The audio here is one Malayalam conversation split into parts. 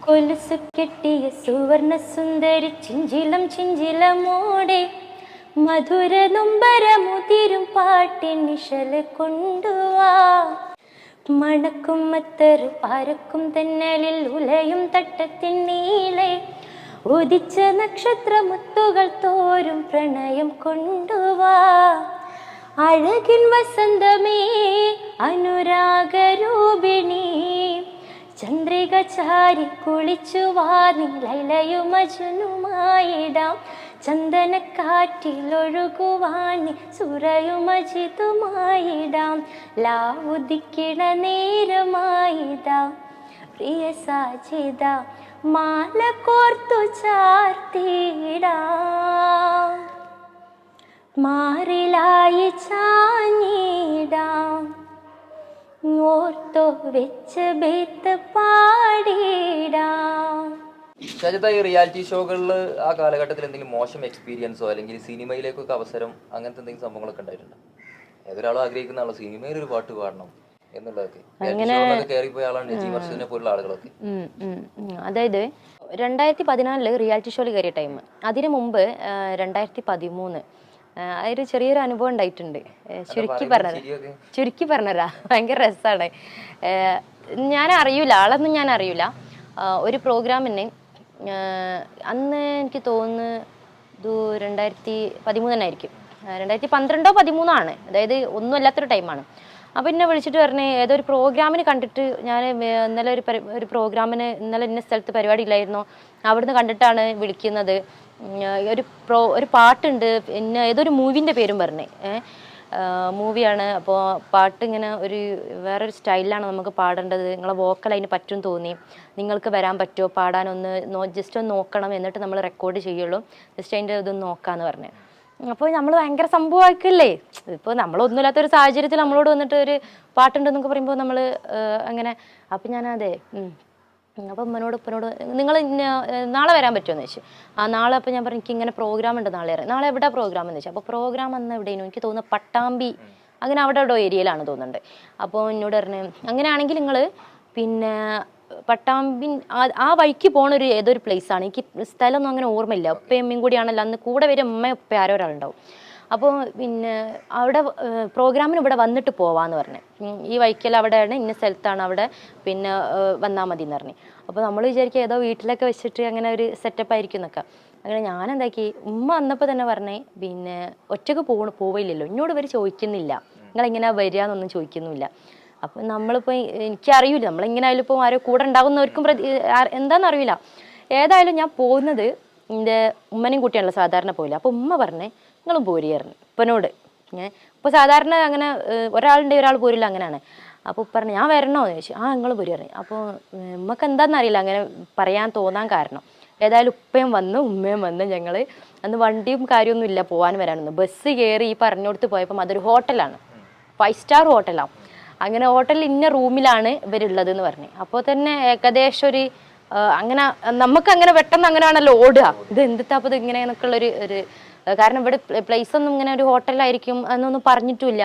കൊലുസു കെട്ടിയ സുവർണ സുന്ദരി ചിഞ്ചിലം ചിഞ്ചിലമോടെ മധുര നൊമ്പരമുതിരും പാട്ടിൻ നിശല് കൊണ്ടുവാ. മണക്കും മത്തറ് പാരക്കും തെന്നലിൽ ഉലയും തട്ടത്തിൻ നീളെ ഉദിച്ച നക്ഷത്രമുത്തുകൾ തോരും പ്രണയം കൊണ്ടുവാ. അഴകിൻ വസന്തമേ അനുരാഗരൂപിണി ചന്ദ്രിക ചാരി കുളിച്ചു വാനി ലൈലയും മജ്നുമായിടാം. ചന്ദനക്കാറ്റിലൊഴുകുവാനി സുരയും അജിതുമായിടാം. ലാവുദിക്കണ നേരമായിതാ പ്രിയ സാജിത മാല കോർത്തു ചാർത്തിടാം. മാറിലായി ചാഞ്ഞിടാം. ഓർത്തോ വെച്ച് ബേത്ത് പാടിടാം. ഷാജിദ, ഈ റിയാലിറ്റി ഷോകളിൽ ആ കാലഘട്ടത്തിൽ എന്തെങ്കിലും മോശം എക്സ്പീരിയൻസോ അല്ലെങ്കിൽ സിനിമയിലേക്കൊക്കെ അവസരം അങ്ങനത്തെ എന്തെങ്കിലും സംഭവങ്ങളൊക്കെ ഉണ്ടായിട്ടുണ്ടോ? ഏതൊരാളും ആഗ്രഹിക്കുന്ന സിനിമയിൽ ഒരു പാട്ട് പാടണം എന്നുള്ളതൊക്കെ കയറിപ്പോയ ആളാണ് നജീം വർഷദിനെ പോലുള്ള ആളുകളൊക്കെ. അതായത് 2014 റിയാലിറ്റി ഷോയിൽ കയറിയ ടൈം, അതിനു മുമ്പ് 2013 അതൊരു ചെറിയൊരു അനുഭവം ഉണ്ടായിട്ടുണ്ട്. ചുരുക്കി പറഞ്ഞരാ, ഭയങ്കര രസമാണ്. ഞാൻ അറിയൂല, ആളൊന്നും ഞാൻ അറിയൂല. ഒരു പ്രോഗ്രാമിന് അന്ന് എനിക്ക് തോന്നുന്നു 2013 ആയിരിക്കും, 2012-13 അതായത് ഒന്നും അല്ലാത്തൊരു ടൈമാണ്. അപ്പോൾ എന്നെ വിളിച്ചിട്ട് പറഞ്ഞ് ഏതൊരു പ്രോഗ്രാമിന് കണ്ടിട്ട്, ഞാൻ ഇന്നലെ ഒരു പ്രോഗ്രാമിന് ഇന്നലെ ഇന്ന സ്ഥലത്ത് പരിപാടി ഇല്ലായിരുന്നോ, അവിടുന്ന് കണ്ടിട്ടാണ് വിളിക്കുന്നത്. ഒരു പാട്ടുണ്ട്, പിന്നെ ഏതൊരു മൂവിൻ്റെ പേരും പറഞ്ഞേ, മൂവിയാണ്. അപ്പോൾ പാട്ട് ഇങ്ങനെ വേറൊരു സ്റ്റൈലിലാണ് നമുക്ക് പാടേണ്ടത്, നിങ്ങളെ വോക്കൽ അതിന് പറ്റും തോന്നി, നിങ്ങൾക്ക് വരാൻ പറ്റുമോ പാടാനൊന്ന് ജസ്റ്റ് ഒന്ന് നോക്കണം, എന്നിട്ട് നമ്മൾ റെക്കോർഡ് ചെയ്യുള്ളൂ, ജസ്റ്റ് അതിൻ്റെ ഇതൊന്ന് നോക്കാമെന്ന് പറഞ്ഞു. അപ്പോൾ നമ്മൾ ഭയങ്കര സംഭവമാക്കില്ലേ, ഇപ്പോൾ നമ്മളൊന്നുമില്ലാത്തൊരു സാഹചര്യത്തിൽ നമ്മളോട് വന്നിട്ട് ഒരു പാട്ടുണ്ടെന്നൊക്കെ പറയുമ്പോൾ നമ്മൾ അങ്ങനെ. അപ്പം ഞാനതെ അപ്പം ഉപ്പനോട് നിങ്ങൾ നാളെ വരാൻ പറ്റുമോ ചോദിച്ചു. നാളെ. അപ്പോൾ ഞാൻ പറഞ്ഞു എനിക്കിങ്ങനെ പ്രോഗ്രാം ഉണ്ട് നാളെ എവിടെ പ്രോഗ്രാം എന്ന് ചോദിച്ചു. അപ്പോൾ പ്രോഗ്രാം അന്ന് എവിടെയും എനിക്ക് തോന്നുന്നു പട്ടാമ്പി, അങ്ങനെ അവിടെ ഏരിയയിലാണ് തോന്നുന്നുണ്ട്. അപ്പോൾ എന്നോട് പറഞ്ഞു അങ്ങനെയാണെങ്കിൽ നിങ്ങൾ പിന്നെ പട്ടാമ്പി ആ വഴിക്ക് പോണ ഏതൊരു പ്ലേസാണ്, എനിക്ക് സ്ഥലമൊന്നും അങ്ങനെ ഓർമ്മയില്ല, ഉപ്പയും അമ്മയും കൂടിയാണല്ലോ അന്ന് കൂടെ വരും, ഉമ്മയും ഉപ്പ ആരോ ഒരാളുണ്ടാവും. അപ്പോൾ പിന്നെ അവിടെ പ്രോഗ്രാമിന് ഇവിടെ വന്നിട്ട് പോവാന്ന് പറഞ്ഞു. ഈ വൈക്കൽ അവിടെയാണ്, ഇന്ന സ്ഥലത്താണ്, അവിടെ പിന്നെ വന്നാൽ മതി എന്ന് പറഞ്ഞു. അപ്പോൾ നമ്മൾ വിചാരിക്കുക ഏതോ വീട്ടിലൊക്കെ വെച്ചിട്ട് അങ്ങനെ ഒരു സെറ്റപ്പ് ആയിരിക്കും എന്നൊക്കെ. അങ്ങനെ ഞാനെന്താക്കി, ഉമ്മ വന്നപ്പോൾ തന്നെ പറഞ്ഞേ പിന്നെ ഒറ്റക്ക് പോവില്ലല്ലോ, എന്നോട് ഇവർ ചോദിക്കുന്നില്ല നിങ്ങളെങ്ങനെയാ വരിക എന്നൊന്നും ചോദിക്കുന്നില്ല. അപ്പം നമ്മളിപ്പോൾ എനിക്കറിയില്ല, നമ്മളിങ്ങനെ ആയാലും ഇപ്പോൾ ആരോ കൂടെ ഉണ്ടാകുന്നവർക്കും എന്താണെന്നറിയില്ല. ഏതായാലും ഞാൻ പോകുന്നത് എൻ്റെ ഉമ്മനെയും കൂട്ടിയാണല്ലോ സാധാരണ പോയില്ല. അപ്പോൾ ഉമ്മ പറഞ്ഞേ നിങ്ങളും പോരുകയായിരുന്നു ഉപ്പനോട്. ഇപ്പോൾ സാധാരണ അങ്ങനെ ഒരാളുടെ ഒരാൾ പോരില്ല, അങ്ങനെയാണ്. അപ്പോൾ പറഞ്ഞു ഞാൻ വരണോ എന്ന് ചോദിച്ചു. നിങ്ങൾ പോരുകയായിരുന്നു. അപ്പോൾ ഉമ്മക്ക് എന്താണെന്നറിയില്ല അങ്ങനെ പറയാൻ തോന്നാൻ കാരണം. ഏതായാലും ഉപ്പയും വന്നു ഉമ്മയും വന്ന്, ഞങ്ങൾ അന്ന് വണ്ടിയും കാര്യമൊന്നും ഇല്ല പോകാൻ വരാനൊന്നും. ബസ് കയറി ഈ പറഞ്ഞോടത്ത് പോയപ്പം അതൊരു ഹോട്ടലാണ്, 5 സ്റ്റാർ ഹോട്ടലാണ്. അങ്ങനെ ഹോട്ടലിൽ ഇന്ന റൂമിലാണ് ഇവരുള്ളതെന്ന് പറഞ്ഞു. അപ്പോൾ തന്നെ ഏകദേശം അങ്ങനെ നമുക്കങ്ങനെ പെട്ടെന്ന് അങ്ങനെയാണല്ലോ ഓടുക, ഇത് എന്തിട്ടാപ്പത് ഇങ്ങനെയെന്നൊക്കെ ഉള്ളൊരു കാരണം ഇവിടെ പ്ലേസ് ഒന്നും ഇങ്ങനെ ഒരു ഹോട്ടലായിരിക്കും എന്നൊന്നും പറഞ്ഞിട്ടുമില്ല.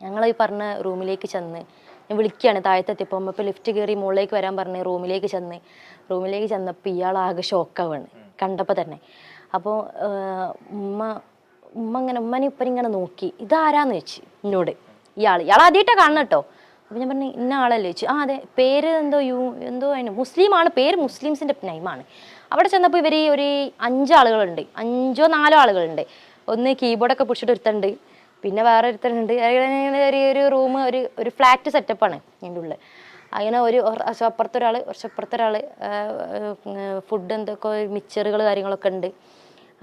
ഞങ്ങൾ ഈ പറഞ്ഞ റൂമിലേക്ക് ചെന്ന് ഞാൻ വിളിക്കുകയാണ് താഴത്തെത്തിയപ്പോൾ. ഇപ്പോൾ ലിഫ്റ്റ് കയറി മുകളിലേക്ക് വരാൻ പറഞ്ഞ് റൂമിലേക്ക് ചെന്നപ്പോൾ ഇയാളാകെ ഷോക്കാവാണ് കണ്ടപ്പോൾ തന്നെ. അപ്പോൾ ഉമ്മനെ ഇപ്പനിങ്ങനെ നോക്കി, ഇതാരാന്ന് ചോദിച്ചു എന്നോട്. ഇയാൾ ആദ്യമായിട്ടാണ് കാണണം കേട്ടോ. അപ്പോൾ ഞാൻ പറഞ്ഞു ഇന്ന ആളല്ലേ ചോദിച്ചു. അതെ, പേര് എന്തോ അതിന് മുസ്ലിമാണ്, പേര് മുസ്ലിംസിൻ്റെ നെയിമാണ്. അവിടെ ചെന്നപ്പോൾ ഇവർ ഒരു 5 ആളുകളുണ്ട്, 5-4 ആളുകളുണ്ട്. ഒന്ന് കീബോർഡൊക്കെ പിടിച്ചിട്ട് ഒരുത്തുണ്ട്, പിന്നെ വേറെ ഒരുത്തനുണ്ട്. ഒരു റൂം, ഒരു ഫ്ലാറ്റ് സെറ്റപ്പാണ് അതിൻ്റെ ഉള്ളിൽ. അങ്ങനെ കുറച്ചപ്പുറത്തൊരാൾ ഫുഡ് എന്തൊക്കെ മിക്സറുകൾ കാര്യങ്ങളൊക്കെ ഉണ്ട്.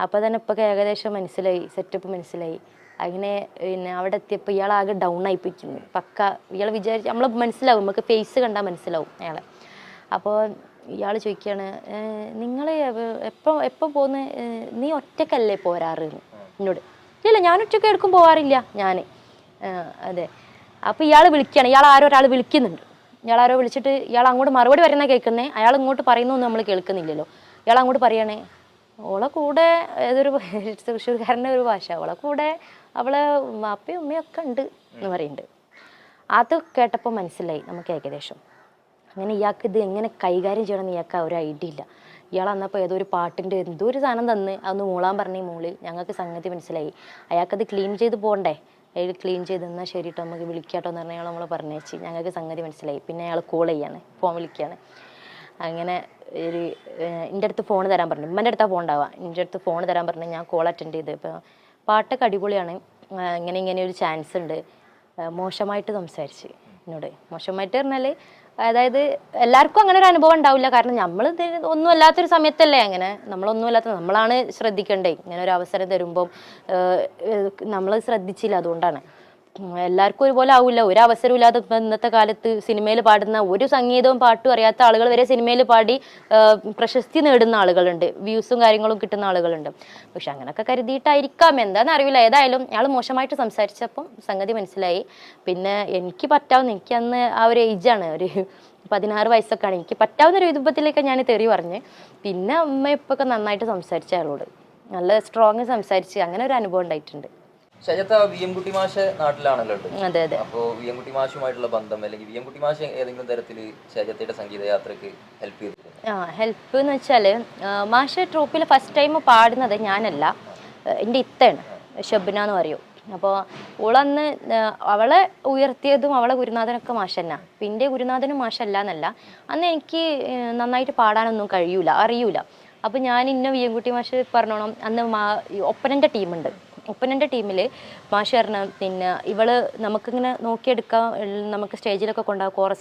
അപ്പോൾ തന്നെ ഇപ്പോൾ ഏകദേശം മനസ്സിലായി, സെറ്റപ്പ് മനസ്സിലായി. അങ്ങനെ പിന്നെ അവിടെ എത്തിയപ്പോൾ ഇയാളാകെ ഡൗൺ ആയിപ്പിക്കുന്നു പക്ക. ഇയാൾ വിചാരിച്ച് നമ്മൾ മനസ്സിലാവും, നമുക്ക് ഫേസ് കണ്ടാൽ മനസ്സിലാവും അയാളെ. അപ്പോൾ ഇയാൾ ചോദിക്കുകയാണ് നിങ്ങൾ എപ്പോൾ പോകുന്ന, നീ ഒറ്റക്കല്ലേ പോരാറ് എന്നോട്. ഇല്ല ഞാൻ ഒറ്റയ്ക്ക് എടുക്കും പോകാറില്ല ഞാൻ. അതെ. അപ്പോൾ ഇയാൾ വിളിക്കുകയാണ്, ഒരാൾ വിളിക്കുന്നുണ്ട്. ഇയാളാരോ വിളിച്ചിട്ട് ഇയാൾ അങ്ങോട്ട് മറുപടി പറയുന്ന കേൾക്കുന്നേ, അയാൾ ഇങ്ങോട്ട് പറയുന്നൊന്നും നമ്മൾ കേൾക്കുന്നില്ലല്ലോ. ഇയാൾ അങ്ങോട്ട് പറയണേ ഓളെ കൂടെ ഏതൊരു തൃശ്ശൂർക്കാരൻ്റെ ഒരു ഭാഷ, ഓളെ കൂടെ അവളെ വാപ്പയും ഉമ്മയൊക്കെ ഉണ്ട് എന്ന് പറയുന്നുണ്ട്. അത് കേട്ടപ്പോൾ മനസ്സിലായി നമുക്ക് ഏകദേശം. അങ്ങനെ ഇയാൾക്ക് ഇത് എങ്ങനെ കൈകാര്യം ചെയ്യണമെന്ന് ഇയാൾക്ക് ഒരു ഐഡിയ ഇല്ല. ഇയാൾ അന്നപ്പോൾ ഏതോ ഒരു പാട്ടിൻ്റെ എന്തോ ഒരു സാധനം തന്ന് അതൊന്ന് മൂളാൻ പറഞ്ഞ മൂളി. ഞങ്ങൾക്ക് സംഗതി മനസ്സിലായി. അയാൾക്കത് ക്ലീൻ ചെയ്ത് പോകണ്ടേ. അയാൾ ക്ലീൻ ചെയ്ത് എന്നാൽ ശരി കേട്ടോ നമുക്ക് വിളിക്കാട്ടോ എന്ന് പറഞ്ഞാൽ നമ്മൾ പറഞ്ഞേച്ച്. ഞങ്ങൾക്ക് സംഗതി മനസ്സിലായി. പിന്നെ അയാൾ കോൾ ചെയ്യാണ്, ഫോൺ വിളിക്കുകയാണ്. അങ്ങനെ ഒരു എൻ്റെ അടുത്ത് ഫോൺ തരാൻ പറഞ്ഞു. ഉമ്മൻ്റെ അടുത്താണ് ഫോൺ ഉണ്ടാവുക. എൻ്റെ അടുത്ത് ഫോൺ തരാൻ പറഞ്ഞു. ഞാൻ കോൾ അറ്റൻഡ് ചെയ്ത്. ഇപ്പോൾ പാട്ടൊക്കെ അടിപൊളിയാണ്, ഇങ്ങനെ ഒരു ചാൻസ് ഉണ്ട്. മോശമായിട്ട് സംസാരിച്ച് എന്നോട്. മോശമായിട്ട് പറഞ്ഞാൽ അതായത് എല്ലാവർക്കും അങ്ങനെ ഒരു അനുഭവം ഉണ്ടാവില്ല. കാരണം നമ്മൾ ഒന്നും അല്ലാത്തൊരു സമയത്തല്ലേ അങ്ങനെ നമ്മളൊന്നും അല്ലാത്ത നമ്മളാണ് ശ്രദ്ധിക്കണ്ടേ. ഇങ്ങനെ ഒരു അവസരം തരുമ്പം നമ്മൾ ശ്രദ്ധിച്ചില്ല. അതുകൊണ്ടാണ് എല്ലാവർക്കും ഒരുപോലെ ആവില്ല. ഒരു അവസരവും ഇല്ലാതെ ഇന്നത്തെ കാലത്ത് സിനിമയിൽ പാടുന്ന ഒരു സംഗീതവും പാട്ടും അറിയാത്ത ആളുകൾ വരെ സിനിമയിൽ പാടി പ്രശസ്തി നേടുന്ന ആളുകളുണ്ട്, വ്യൂസും കാര്യങ്ങളും കിട്ടുന്ന ആളുകളുണ്ട്. പക്ഷെ അങ്ങനെയൊക്കെ കരുതിയിട്ടായിരിക്കാം, എന്താണെന്ന് അറിയില്ല. ഏതായാലും അയാൾ മോശമായിട്ട് സംസാരിച്ചപ്പം സംഗതി മനസ്സിലായി. പിന്നെ എനിക്ക് പറ്റാവുന്ന, എനിക്ക് അന്ന് ആ ഒരു ഏജാണ്, ഒരു 16 വയസ്സൊക്കെയാണ്. എനിക്ക് പറ്റാവുന്ന ഒരു രൂപത്തിലേക്ക് ഞാൻ തെറി പറഞ്ഞ്. പിന്നെ അമ്മ ഇപ്പൊക്കെ നന്നായിട്ട് സംസാരിച്ച അയാളോട് നല്ല സ്ട്രോങ് സംസാരിച്ച് അങ്ങനെ ഒരു അനുഭവം ഉണ്ടായിട്ടുണ്ട്. ഷജത്ത, വി എം കുട്ടി മാഷ് നാട്ടിലാണല്ലോ ഉള്ളത്. അതെ അതെ. അപ്പോൾ വി എം കുട്ടി മാഷുമായിട്ടുള്ള ബന്ധം, അല്ലെങ്കിൽ വി എം കുട്ടി മാഷ് ഏതെങ്കിലും തരത്തിൽ ഷജത്തയുടെ സംഗീത യാത്രക്ക് ഹെൽപ്പ് ചെയ്തിട്ടുണ്ട്? ഹെൽപ്പ് എന്ന് വെച്ചാൽ മാഷ് ട്രൂപ്പിൽ ഫസ്റ്റ് ടൈം പാടുന്നത് ഞാനല്ല, എൻ്റെ ഇത്തയാണ്, ഷബ്ന എന്ന് പറയും. അപ്പോൾ ഓളന്ന് അവളെ ഉയർത്തിയതും അവളെ ഗുരുനാഥനൊക്കെ മാഷ് തന്നെ. പിന്നെ ഗുരുനാഥനും മാഷല്ല എന്നല്ല, അന്ന് എനിക്ക് നന്നായിട്ട് പാടാനൊന്നും അറിയൂല. അപ്പോൾ ഞാൻ ഇന്ന വി എം കുട്ടി മാഷ് പറഞ്ഞോണം, അന്ന് ഒപ്പനൻ്റെ ടീമുണ്ട്. ഒപ്പനൻ്റെ ടീമിൽ മാഷ് പറഞ്ഞു പിന്നെ ഇവള് നമുക്കിങ്ങനെ നോക്കിയെടുക്കാം, നമുക്ക് സ്റ്റേജിലൊക്കെ കൊണ്ടുപോകാം, കോറസ്